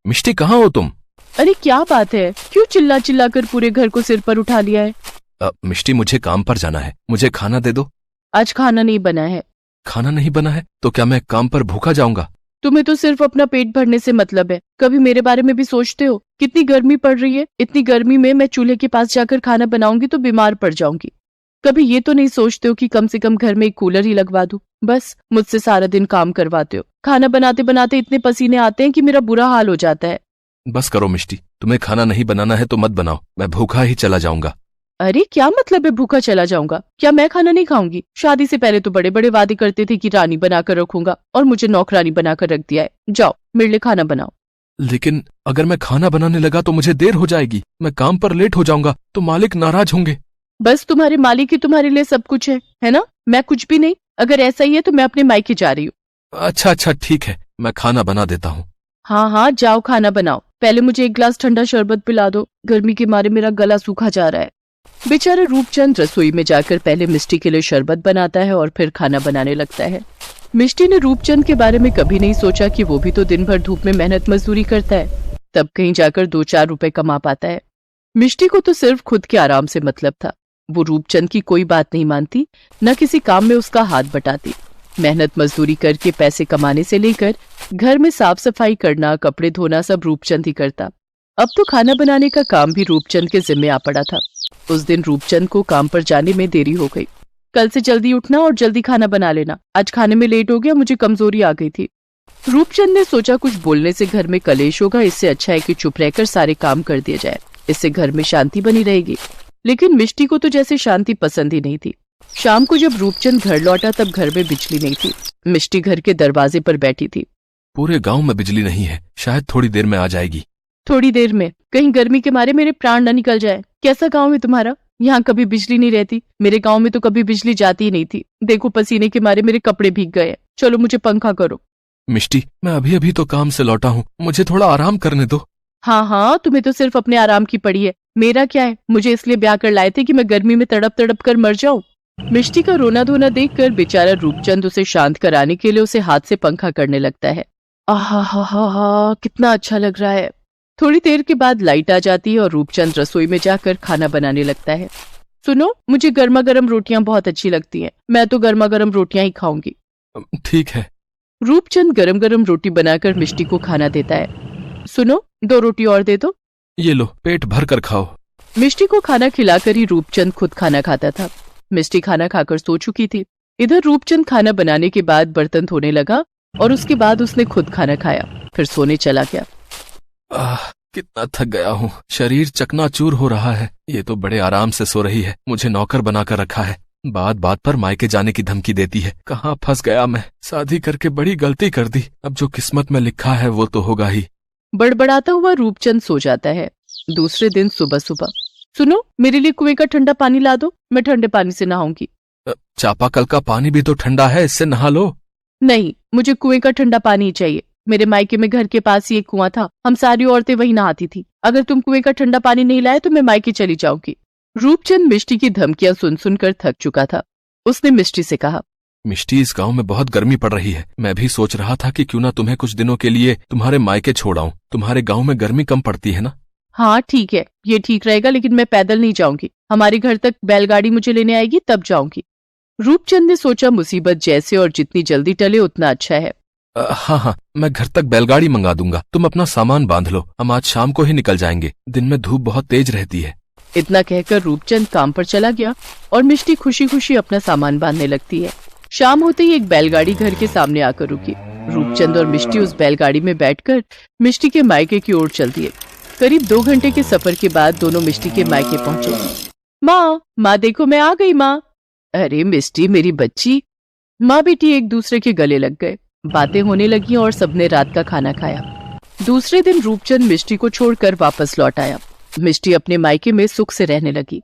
मिष्टी कहाँ हो तुम? अरे क्या बात है, क्यों चिल्ला चिल्ला कर पूरे घर को सिर पर उठा लिया है? मिष्टी मुझे काम पर जाना है, मुझे खाना दे दो। आज खाना नहीं बना है। खाना नहीं बना है तो क्या मैं काम पर भूखा जाऊंगा? तुम्हें तो सिर्फ अपना पेट भरने से मतलब है, कभी मेरे बारे में भी सोचते हो? कितनी गर्मी पड़ रही है, इतनी गर्मी में मैं चूल्हे के पास जाकर खाना बनाऊंगी तो बीमार पड़ जाऊंगी। कभी ये तो नहीं सोचते हो कि कम से कम घर में एक कूलर ही लगवा दूं? बस मुझसे सारा दिन काम करवाते हो। खाना बनाते बनाते इतने पसीने आते हैं कि मेरा बुरा हाल हो जाता है। बस करो मिष्टी, तुम्हें खाना नहीं बनाना है तो मत बनाओ, मैं भूखा ही चला जाऊंगा। अरे क्या मतलब है भूखा चला जाऊंगा? क्या मैं खाना नहीं खाऊंगी? शादी से पहले तो बड़े बड़े वादे करते थे कि रानी बनाकर रखूंगा, और मुझे नौकरानी बनाकर रख दिया है। जाओ मेरे लिए खाना बनाओ। लेकिन अगर मैं खाना बनाने लगा तो मुझे देर हो जाएगी, मैं काम पर लेट हो जाऊंगा तो मालिक नाराज होंगे। बस तुम्हारे मालिक ही तुम्हारे लिए सब कुछ है ना? मैं कुछ भी नहीं। अगर ऐसा ही है तो मैं अपने मायके जा रही हूँ। अच्छा ठीक है, मैं खाना बना देता हूँ। हाँ हाँ जाओ खाना बनाओ। पहले मुझे एक गिलास ठंडा शरबत पिला दो, गर्मी के मारे मेरा गला सूखा जा रहा है। बेचारा रूपचंद रसोई में जाकर पहले मिष्टी के लिए शरबत बनाता है और फिर खाना बनाने लगता है। मिष्टी ने रूपचंद के बारे में कभी नहीं सोचा कि वो भी तो दिन भर धूप में मेहनत मजदूरी करता है, तब कहीं जाकर 2-4 रुपए कमा पाता है। मिष्टी को तो सिर्फ खुद के आराम से मतलब था। वो रूपचंद की कोई बात नहीं मानती, न किसी काम में उसका हाथ बटाती। मेहनत मजदूरी करके पैसे कमाने से लेकर घर में साफ सफाई करना, कपड़े धोना सब रूपचंद ही करता। अब तो खाना बनाने का काम भी रूपचंद के जिम्मे आ पड़ा था। उस दिन रूपचंद को काम पर जाने में देरी हो गई। कल से जल्दी उठना और जल्दी खाना बना लेना, आज खाने में लेट हो गया, मुझे कमजोरी आ गई थी। रूपचंद ने सोचा कुछ बोलने से घर में कलेश होगा, इससे अच्छा है कि चुप रहकर सारे काम कर दिया जाए, इससे घर में शांति बनी रहेगी। लेकिन मिष्टी को तो जैसे शांति पसंद ही नहीं थी। शाम को जब रूपचंद घर लौटा तब घर में बिजली नहीं थी। मिष्टी घर के दरवाजे पर बैठी थी। पूरे गांव में बिजली नहीं है, शायद थोड़ी देर में आ जाएगी। थोड़ी देर में? कहीं गर्मी के मारे मेरे प्राण न निकल जाए। कैसा गांव है तुम्हारा? यहाँ कभी बिजली नहीं रहती। मेरे गांव में तो कभी बिजली जाती ही नहीं थी। देखो पसीने के मारे मेरे कपड़े भीग गए। चलो मुझे पंखा करो। मिष्टी मैं अभी अभी तो काम से लौटा हूँ, मुझे थोड़ा आराम करने दो। हाँ तुम्हें तो सिर्फ अपने आराम की पड़ी है, मेरा क्या है? मुझे इसलिए ब्याह कर लाए थे कि मैं गर्मी में तड़प तड़प कर मर जाऊं। मिष्टी का रोना धोना देखकर बेचारा रूपचंद उसे शांत कराने के लिए उसे हाथ से पंखा करने लगता है। आहा कितना अच्छा लग रहा है। थोड़ी देर के बाद लाइट आ जाती है और रूपचंद रसोई में जाकर खाना बनाने लगता है। सुनो, मुझे गर्मा गर्म रोटियां बहुत अच्छी लगती हैं, मैं तो गर्मा गर्म रोटियां ही खाऊंगी। ठीक है। रूपचंद गरम गरम रोटी बनाकर मिष्टी को खाना देता है। सुनो, 2 रोटी और दे दो। ये लो, पेट भर कर खाओ। मिष्टी को खाना खिलाकर ही रूपचंद खुद खाना खाता था। मिष्टी खाना खाकर सो चुकी थी। इधर रूपचंद खाना बनाने के बाद बर्तन धोने लगा और उसके बाद उसने खुद खाना खाया, फिर सोने चला गया। कितना थक गया हूँ, शरीर चकनाचूर हो रहा है। ये तो बड़े आराम से सो रही है, मुझे नौकर बनाकर रखा है, बात बात पर मायके जाने की धमकी देती है। कहाँ फंस गया मैं, शादी करके बड़ी गलती कर दी। अब जो किस्मत में लिखा है वो तो होगा ही। बड़बड़ाता हुआ रूपचंद सो जाता है। दूसरे दिन सुबह सुबह, सुनो मेरे लिए कुएं का ठंडा पानी ला दो, मैं ठंडे पानी से नहाऊंगी। चापाकल का पानी भी तो ठंडा है, इससे नहा लो। नहीं, मुझे कुएं का ठंडा पानी ही चाहिए। मेरे मायके में घर के पास ही एक कुआं था, हम सारी औरतें वहीं नहाती थी। अगर तुम कुएं का ठंडा पानी नहीं लाए तो मैं मायके चली जाऊंगी। रूपचंद मिष्टी की धमकियां सुन सुनकर थक चुका था। उसने मिष्टी से कहा, मिष्टी इस गांव में बहुत गर्मी पड़ रही है, मैं भी सोच रहा था कि क्यों ना तुम्हें कुछ दिनों के लिए तुम्हारे मायके छोड़ आऊं। तुम्हारे गांव में गर्मी कम पड़ती है ना? हाँ ठीक है, ये ठीक रहेगा, लेकिन मैं पैदल नहीं जाऊंगी। हमारे घर तक बैलगाड़ी मुझे लेने आएगी तब जाऊंगी। रूपचंद ने सोचा मुसीबत जैसे और जितनी जल्दी टले उतना अच्छा है। हाँ, मैं घर तक बैलगाड़ी मंगा दूंगा, तुम अपना सामान बांध लो, हम आज शाम को ही निकल जाएंगे, दिन में धूप बहुत तेज रहती है। इतना कहकर रूपचंद काम पर चला गया और मिष्टी खुशी खुशी अपना सामान बांधने लगती है। शाम होते ही एक बैलगाड़ी घर के सामने आकर रुकी। रूपचंद और मिष्टी उस बैलगाड़ी में बैठकर मिष्टी के मायके की ओर चल दिए। करीब 2 घंटे के सफर के बाद दोनों मिष्टी के मायके पहुंचे। माँ देखो मैं आ गई माँ। अरे मिष्टी मेरी बच्ची। माँ बेटी एक दूसरे के गले लग गए, बातें होने लगी और सबने रात का खाना खाया। दूसरे दिन रूपचंद मिष्टी को छोड़कर वापस लौट आया। मिष्टी अपने मायके में सुख से रहने लगी।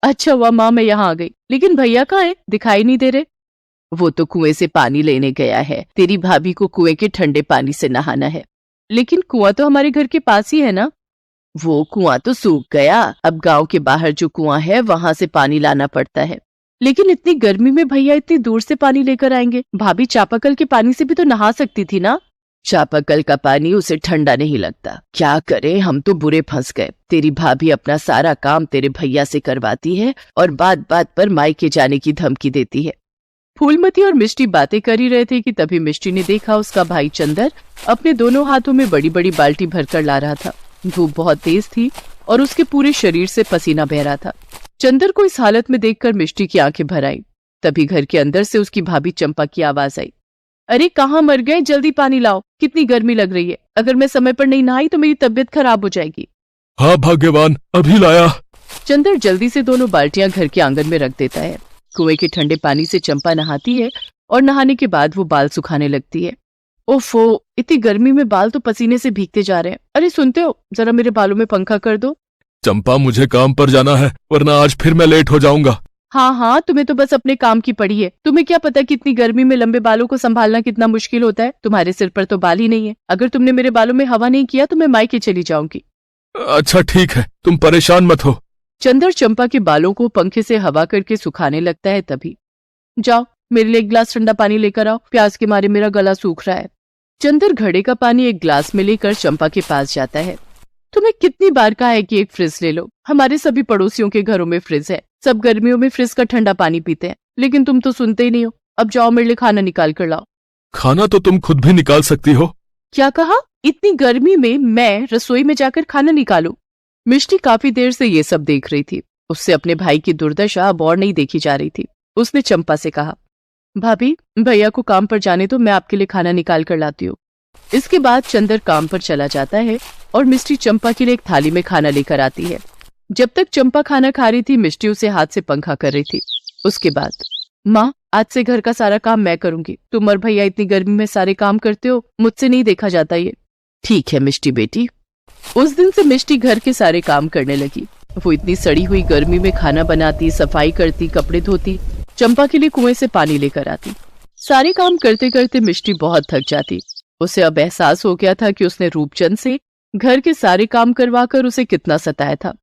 अच्छा हुआ माँ मैं यहाँ आ गई, लेकिन भैया कहाँ है? दिखाई नहीं दे रहे। वो तो कुएं से पानी लेने गया है, तेरी भाभी को कुएं के ठंडे पानी से नहाना है। लेकिन कुआं तो हमारे घर के पास ही है ना। वो कुआं तो सूख गया, अब गांव के बाहर जो कुआं है वहां से पानी लाना पड़ता है। लेकिन इतनी गर्मी में भैया इतनी दूर से पानी लेकर आएंगे? भाभी चापाकल के पानी से भी तो नहा सकती थी ना। चापाकल का पानी उसे ठंडा नहीं लगता। क्या करे, हम तो बुरे फंस गए। तेरी भाभी अपना सारा काम तेरे भैया से करवाती है और बात बात पर मायके जाने की धमकी देती है। फूलमती और मिष्टी बातें कर ही रहे थे कि तभी मिष्टी ने देखा उसका भाई चंदर अपने दोनों हाथों में बड़ी बड़ी बाल्टी भरकर ला रहा था। धूप बहुत तेज थी और उसके पूरे शरीर से पसीना बह रहा था। चंदर को इस हालत में देखकर मिष्टी की आंखें भर आई। तभी घर के अंदर से उसकी भाभी चंपा की आवाज आई, अरे कहाँ मर गए, जल्दी पानी लाओ, कितनी गर्मी लग रही है। अगर मैं समय पर नहीं नहाई तो मेरी तबीयत खराब हो जाएगी। हाँ भाग्यवान, अभी लाया। चंदर जल्दी से दोनों बाल्टियां घर के आंगन में रख देता है। कुएं के ठंडे पानी से चंपा नहाती है और नहाने के बाद वो बाल सुखाने लगती है। ओफो, इतनी गर्मी में बाल तो पसीने से भीगते जा रहे हैं। अरे सुनते हो, जरा मेरे बालों में पंखा कर दो। चंपा, मुझे काम पर जाना है, वरना आज फिर मैं लेट हो जाऊंगा। हाँ हाँ, तुम्हें तो बस अपने काम की पड़ी है। तुम्हें क्या पता कितनी गर्मी में लंबे बालों को संभालना कितना मुश्किल होता है। तुम्हारे सिर पर तो बाल ही नहीं है। अगर तुमने मेरे बालों में हवा नहीं किया तो मैं मायके चली जाऊंगी। अच्छा ठीक है, तुम परेशान मत हो। चंदर चंपा के बालों को पंखे से हवा करके सुखाने लगता है। तभी, जाओ मेरे लिए एक गिलास ठंडा पानी लेकर आओ, प्यास के मारे मेरा गला सूख रहा है। चंदर घड़े का पानी एक गिलास में लेकर चंपा के पास जाता है। तुम्हें कितनी बार कहा है कि एक फ्रिज ले लो। हमारे सभी पड़ोसियों के घरों में फ्रिज है, सब गर्मियों में फ्रिज का ठंडा पानी पीते हैं, लेकिन तुम तो सुनते ही नहीं हो। अब जाओ मेरे लिए खाना निकाल कर लाओ। खाना तो तुम खुद भी निकाल सकती हो। क्या कहा? इतनी गर्मी में मैं रसोई में जाकर खाना निकालूं? मिष्टी काफी देर से ये सब देख रही थी। उससे अपने भाई की दुर्दशा अब और नहीं देखी जा रही थी। उसने चंपा से कहा, भाभी भैया को काम पर जाने दो, मैं आपके लिए खाना निकाल कर लाती हूँ। इसके बाद चंदर काम पर चला जाता है और मिष्टी चंपा के लिए एक थाली में खाना लेकर आती है। जब तक चंपा खाना खा रही थी, मिष्टी उसे हाथ से पंखा कर रही थी। उसके बाद, माँ आज से घर का सारा काम मैं करूंगी। तुम और भैया इतनी गर्मी में सारे काम करते हो, मुझसे नहीं देखा जाता ये। ठीक है मिष्टी बेटी। उस दिन से मिष्टी घर के सारे काम करने लगी। वो इतनी सड़ी हुई गर्मी में खाना बनाती, सफाई करती, कपड़े धोती, चंपा के लिए कुएं से पानी लेकर आती। सारे काम करते करते मिष्टी बहुत थक जाती। उसे अब एहसास हो गया था कि उसने रूपचंद से घर के सारे काम करवाकर उसे कितना सताया था।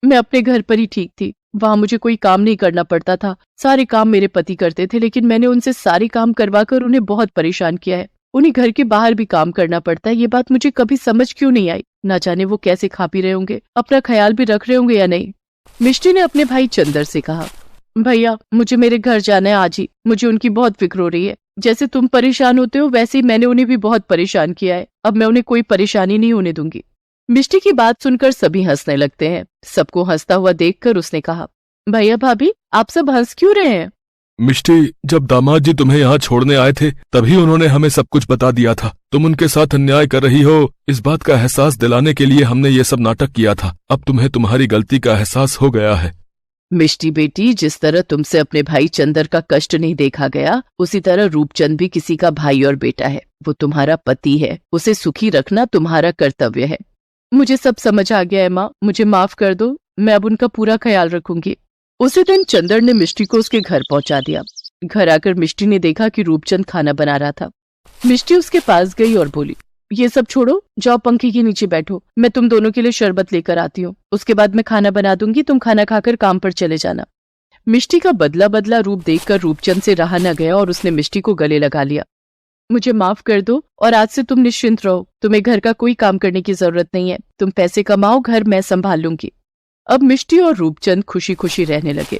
मैं अपने घर पर ही ठीक थी, वहां मुझे कोई काम नहीं करना पड़ता था। सारे काम मेरे पति करते थे, लेकिन मैंने उनसे सारे काम करवाकर उन्हें बहुत परेशान किया है। उन्हें घर के बाहर भी काम करना पड़ता है। ये बात मुझे कभी समझ क्यों नहीं आई। ना जाने वो कैसे खा पी रहे होंगे, अपना ख्याल भी रख रहे होंगे या नहीं। मिष्टी ने अपने भाई चंदर से कहा, भैया मुझे मेरे घर जाना है आज ही। मुझे उनकी बहुत फिक्र हो रही है। जैसे तुम परेशान होते हो वैसे ही मैंने उन्हें भी बहुत परेशान किया है। अब मैं उन्हें कोई परेशानी नहीं होने दूंगी। मिष्टी की बात सुनकर सभी हंसने लगते हैं। सबको हंसता हुआ देखकर उसने कहा, भैया भाभी आप सब हंस क्यों रहे हैं? मिष्टी, जब दामाद जी तुम्हें यहाँ छोड़ने आए थे तभी उन्होंने हमें सब कुछ बता दिया था। तुम उनके साथ अन्याय कर रही हो, इस बात का एहसास दिलाने के लिए हमने ये सब नाटक किया था। अब तुम्हें तुम्हारी गलती का एहसास हो गया है। मिष्टी बेटी, जिस तरह तुमसे अपने भाई चंदर का कष्ट नहीं देखा गया, उसी तरह रूपचंद भी किसी का भाई और बेटा है। वो तुम्हारा पति है, उसे सुखी रखना तुम्हारा कर्तव्य है। मुझे सब समझ आ गया है माँ, मुझे माफ कर दो। मैं अब उनका पूरा ख्याल रखूंगी। उसी दिन चंदर ने मिष्टी को उसके घर पहुंचा दिया। घर आकर मिष्टी ने देखा कि रूपचंद खाना बना रहा था। मिष्टी उसके पास गई और बोली, ये सब छोड़ो, जाओ पंखे के नीचे बैठो, मैं तुम दोनों के लिए शरबत लेकर आती हूँ। उसके बाद मैं खाना बना दूंगी, तुम खाना खाकर काम पर चले जाना। मिष्टी का बदला बदला रूप देखकर रूपचंद से रहा न गया और उसने मिष्टी को गले लगा लिया। मुझे माफ कर दो और आज से तुम निश्चिंत रहो। तुम्हें घर का कोई काम करने की जरूरत नहीं है। तुम पैसे कमाओ, घर मैं संभाल लूंगी। अब मिष्टी और रूपचंद खुशी खुशी रहने लगे।